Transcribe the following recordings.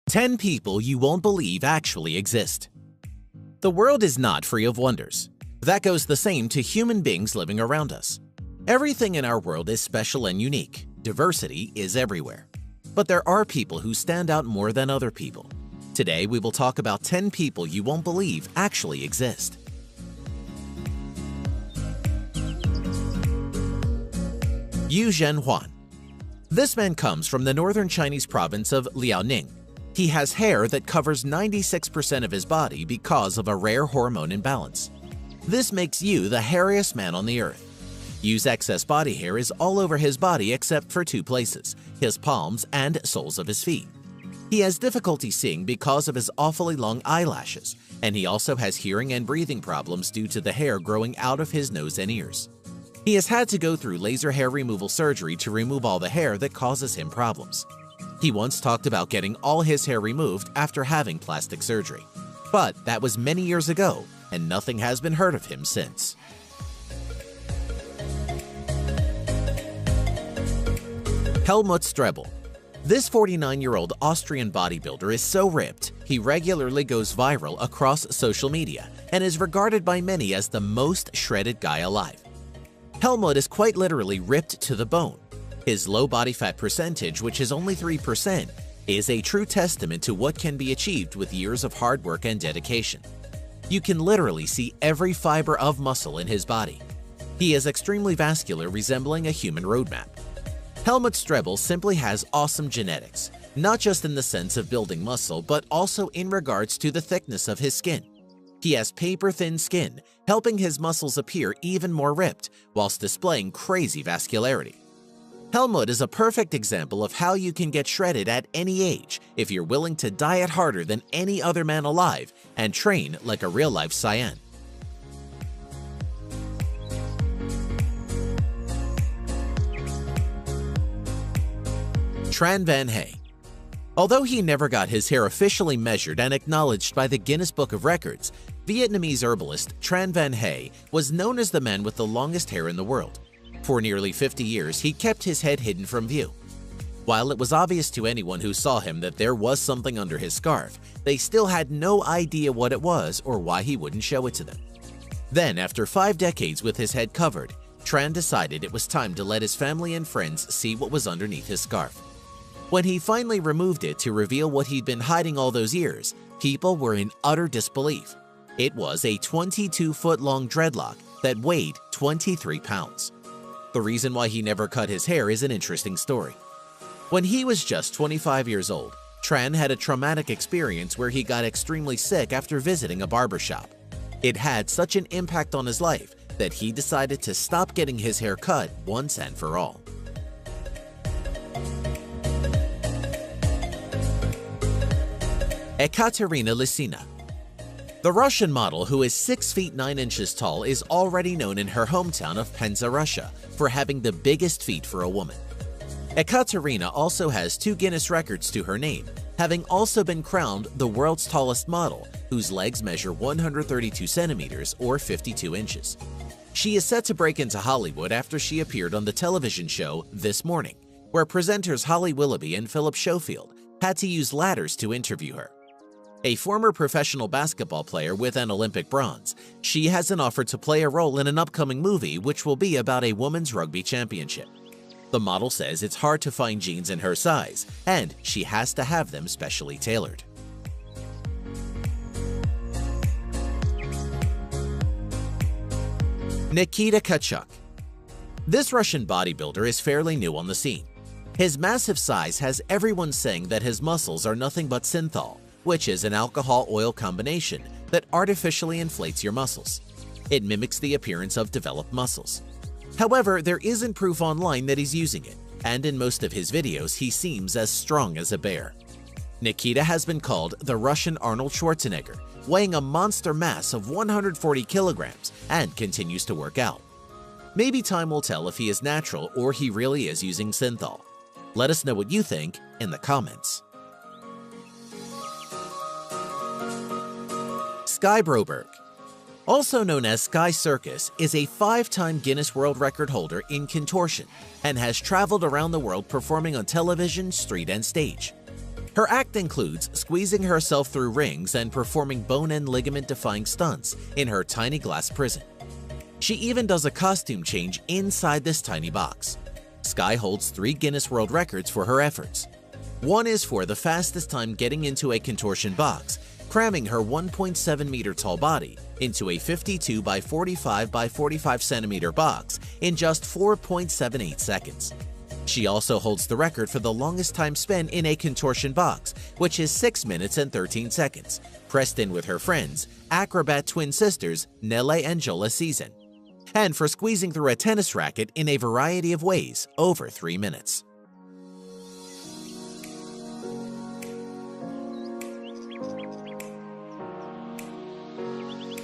10 people you won't believe actually exist. The world is not free of wonders. That goes the same to human beings living around us. Everything in our world is special and unique. Diversity is everywhere. But there are people who stand out more than other people. Today, we will talk about 10 people you won't believe actually exist. Yu Zhenhuan. This man comes from the northern Chinese province of Liaoning. He has hair that covers 96% of his body because of a rare hormone imbalance. This makes Yu the hairiest man on the earth. Yu's excess body hair is all over his body except for two places, his palms and soles of his feet. He has difficulty seeing because of his awfully long eyelashes, and he also has hearing and breathing problems due to the hair growing out of his nose and ears. He has had to go through laser hair removal surgery to remove all the hair that causes him problems. He once talked about getting all his hair removed after having plastic surgery. But that was many years ago, and nothing has been heard of him since. Helmut Strebel. This 49-year-old Austrian bodybuilder is so ripped, he regularly goes viral across social media and is regarded by many as the most shredded guy alive. Helmut is quite literally ripped to the bone. His low body fat percentage, which is only 3%, is a true testament to what can be achieved with years of hard work and dedication. You can literally see every fiber of muscle in his body. He is extremely vascular, resembling a human roadmap. Helmut Strebel simply has awesome genetics, not just in the sense of building muscle, but also in regards to the thickness of his skin. He has paper-thin skin, helping his muscles appear even more ripped, whilst displaying crazy vascularity. Helmut is a perfect example of how you can get shredded at any age if you're willing to diet harder than any other man alive and train like a real-life Saiyan. Tran Van Hey. Although he never got his hair officially measured and acknowledged by the Guinness Book of Records, Vietnamese herbalist Tran Van Hey was known as the man with the longest hair in the world. For nearly 50 years, he kept his head hidden from view. While it was obvious to anyone who saw him that there was something under his scarf, they still had no idea what it was or why he wouldn't show it to them. Then, after 5 decades with his head covered, Tran decided it was time to let his family and friends see what was underneath his scarf. When he finally removed it to reveal what he'd been hiding all those years, people were in utter disbelief. It was a 22-foot-long dreadlock that weighed 23 pounds. The reason why he never cut his hair is an interesting story. When he was just 25 years old, Tran had a traumatic experience where he got extremely sick after visiting a barbershop. It had such an impact on his life that he decided to stop getting his hair cut once and for all. Ekaterina Lysina. The Russian model, who is 6 feet 9 inches tall, is already known in her hometown of Penza, Russia, for having the biggest feet for a woman. Ekaterina also has 2 Guinness records to her name, having also been crowned the world's tallest model, whose legs measure 132 centimeters or 52 inches. She is set to break into Hollywood after she appeared on the television show This Morning, where presenters Holly Willoughby and Philip Schofield had to use ladders to interview her. A former professional basketball player with an Olympic bronze, she has an offer to play a role in an upcoming movie which will be about a women's rugby championship. The model says it's hard to find jeans in her size, and she has to have them specially tailored. Nikita Kachuk. This Russian bodybuilder is fairly new on the scene. His massive size has everyone saying that his muscles are nothing but synthol, which is an alcohol-oil combination that artificially inflates your muscles. It mimics the appearance of developed muscles. However, there isn't proof online that he's using it, and in most of his videos he seems as strong as a bear. Nikita has been called the Russian Arnold Schwarzenegger, weighing a monster mass of 140 kilograms and continues to work out. Maybe time will tell if he is natural or he really is using synthol. Let us know what you think in the comments. Sky Broberg. Also known as Sky Circus, is a 5-time Guinness World Record holder in contortion and has traveled around the world performing on television, street, and stage. Her act includes squeezing herself through rings and performing bone and ligament-defying stunts in her tiny glass prison. She even does a costume change inside this tiny box. Skye holds 3 Guinness World Records for her efforts. One is for the fastest time getting into a contortion box, cramming her 1.7-meter tall body into a 52 by 45 by 45 centimeter box in just 4.78 seconds. She also holds the record for the longest time spent in a contortion box, which is 6 minutes and 13 seconds, pressed in with her friends, acrobat twin sisters Nelle and Jola Season, and for squeezing through a tennis racket in a variety of ways over 3 minutes.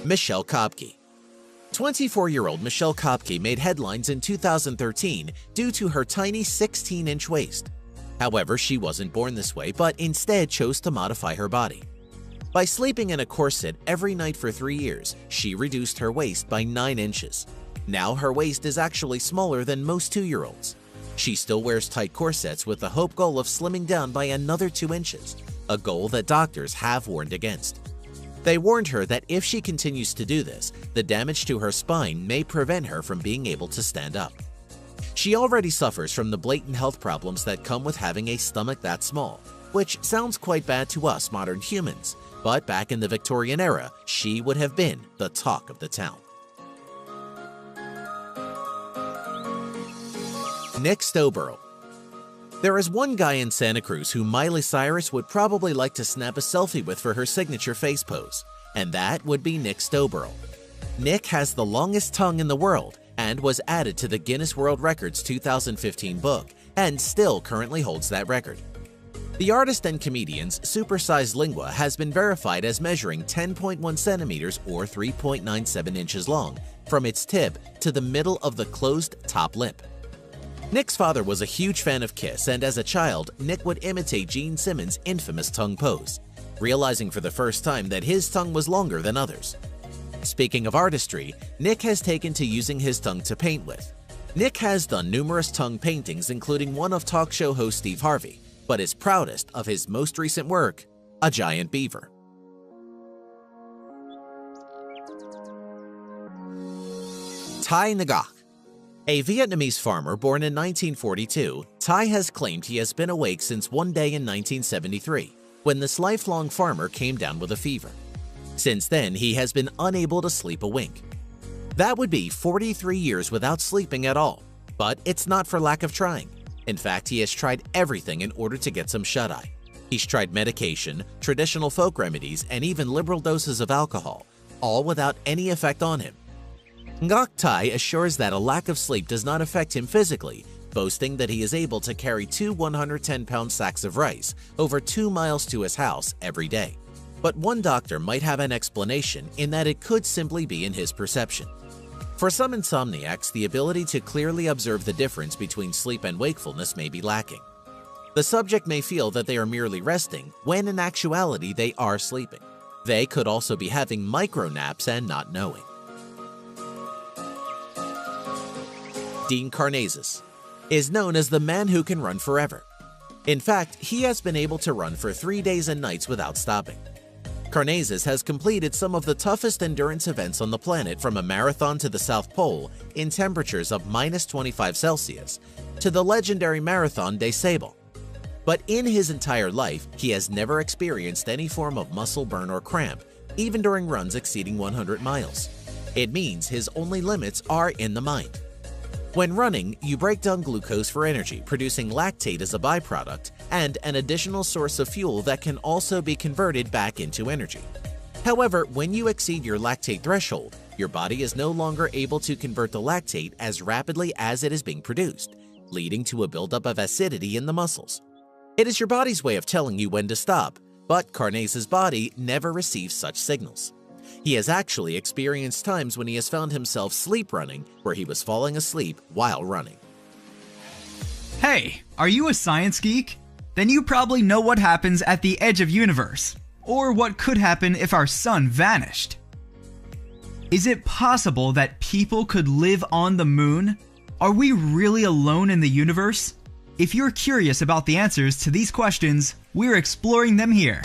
Michelle Kopke. 24-year-old Michelle Kopke made headlines in 2013 due to her tiny 16-inch waist. However, she wasn't born this way, but instead chose to modify her body. By sleeping in a corset every night for 3 years, she reduced her waist by 9 inches. Now her waist is actually smaller than most 2-year-olds. She still wears tight corsets with the hope goal of slimming down by another 2 inches, a goal that doctors have warned against. They warned her that if she continues to do this, the damage to her spine may prevent her from being able to stand up. She already suffers from the blatant health problems that come with having a stomach that small, which sounds quite bad to us modern humans, but back in the Victorian era, she would have been the talk of the town. Nick Stowborough. There is one guy in Santa Cruz who Miley Cyrus would probably like to snap a selfie with for her signature face pose, and that would be Nick Stowborough. Nick has the longest tongue in the world and was added to the Guinness World Records 2015 book and still currently holds that record. The artist and comedian's supersized lingua has been verified as measuring 10.1 centimeters or 3.97 inches long from its tip to the middle of the closed top lip. Nick's father was a huge fan of Kiss, and as a child, Nick would imitate Gene Simmons' infamous tongue pose, realizing for the first time that his tongue was longer than others. Speaking of artistry, Nick has taken to using his tongue to paint with. Nick has done numerous tongue paintings, including one of talk show host Steve Harvey, but is proudest of his most recent work, a giant beaver. Thai Ngọc. A Vietnamese farmer born in 1942, Thai has claimed he has been awake since one day in 1973, when this lifelong farmer came down with a fever. Since then, he has been unable to sleep a wink. That would be 43 years without sleeping at all, but it's not for lack of trying. In fact, he has tried everything in order to get some shut-eye. He's tried medication, traditional folk remedies, and even liberal doses of alcohol, all without any effect on him. Ngoc Thai assures that a lack of sleep does not affect him physically, boasting that he is able to carry 2 110-pound sacks of rice over 2 miles to his house every day. But one doctor might have an explanation in that it could simply be in his perception. For some insomniacs, the ability to clearly observe the difference between sleep and wakefulness may be lacking. The subject may feel that they are merely resting, when in actuality they are sleeping. They could also be having micro-naps and not knowing. Dean Karnazes is known as the man who can run forever. In fact, he has been able to run for 3 days and nights without stopping. Karnazes has completed some of the toughest endurance events on the planet, from a marathon to the South Pole in temperatures of -25 Celsius to the legendary Marathon des Sables. But in his entire life, he has never experienced any form of muscle burn or cramp, even during runs exceeding 100 miles. It means his only limits are in the mind. When running, you break down glucose for energy, producing lactate as a byproduct and an additional source of fuel that can also be converted back into energy. However, when you exceed your lactate threshold, your body is no longer able to convert the lactate as rapidly as it is being produced, leading to a buildup of acidity in the muscles. It is your body's way of telling you when to stop, but Karnazes' body never receives such signals. He has actually experienced times when he has found himself sleep running, where he was falling asleep while running. Hey, are you a science geek? Then you probably know what happens at the edge of universe, or what could happen if our sun vanished. Is it possible that people could live on the moon? Are we really alone in the universe? If you're curious about the answers to these questions, we're exploring them here.